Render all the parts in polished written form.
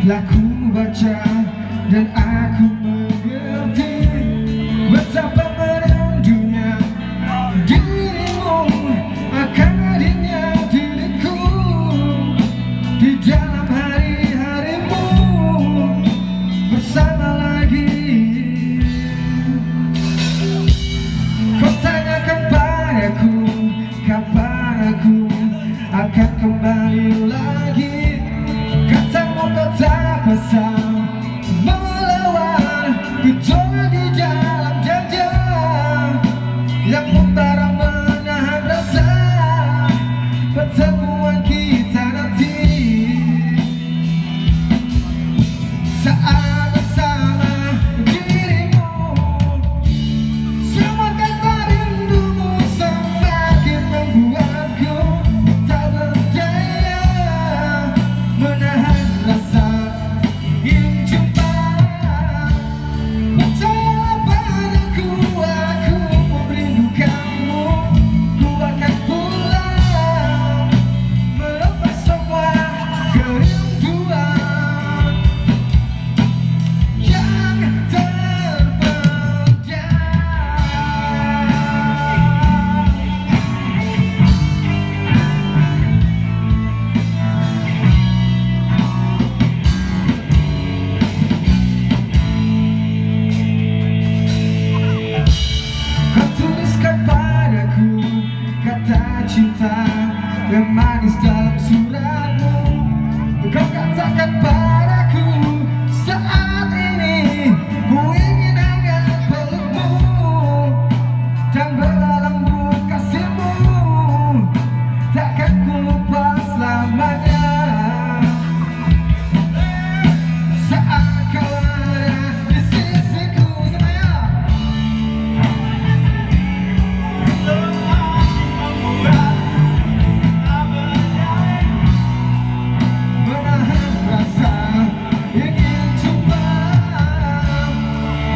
Telah ku baca dan aku mengerti betapa merindunya dirimu akan hadirnya diriku di dalam hari-harimu bersama lagi. Kau tanyakan padaku kapan aku akan kembali lagi. Katamu kau tak kuasa melawan gejolak di dalam dada yang membara menahan rasa pertemuan kita nanti saat bersama dirimu. Semua kata rindumu semakin membuatku tak berdaya menahan rasa ingin jumpa. Percayalah padaku, aku merindukanmu. Ku akan pulang melepas semua kerinduan yang terpendam. Kau tuliskan padaku kata cinta yang manis dalam suratmu. Kau katakan padaku saat ini ku ingin hangat pelukmu dan berlambut kasihmu. Takkan ku lupa selamanya saat kau ada di sisiku. Menahan rasa ingin jumpa.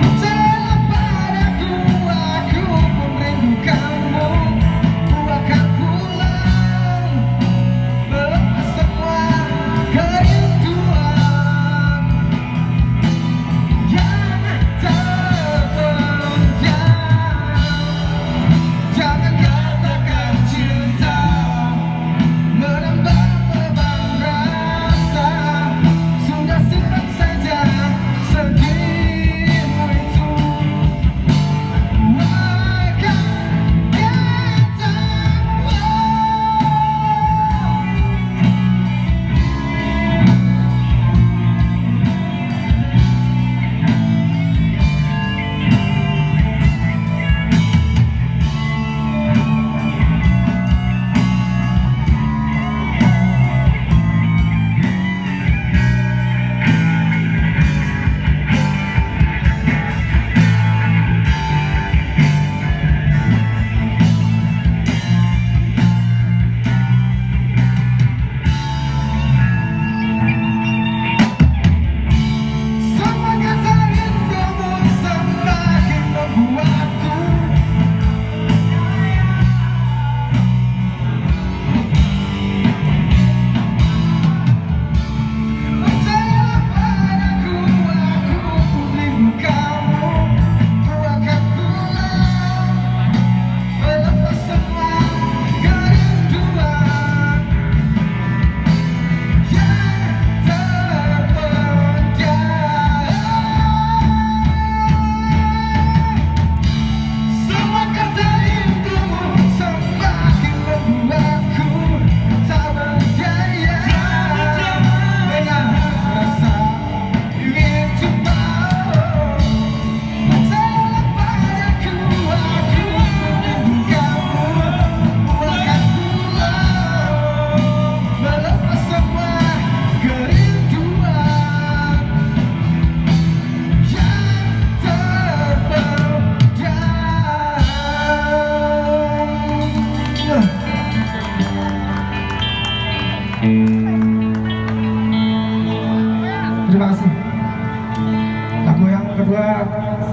Percayalah padaku, aku merindukanmu. Ku akan pulang melepas semua kerinduan yang terpendam. Jangan katakan cinta menambah beban rasa. Sudah simpan saja sedihmu itu. Akan semua kata rindumu semakin membuatku percayalah padaku, aku merindukanmu. Ku akan pulang melepas semua kerinduan yang terpendam. Semua kata rindumu semakin membuatku tak berdaya menahan rasa ingin jumpa. Percayalah padaku, aku merindukanmu. Ku akan pulang melepas semua kerinduan yang terpendam. Terima kasih. Lagu yang kedua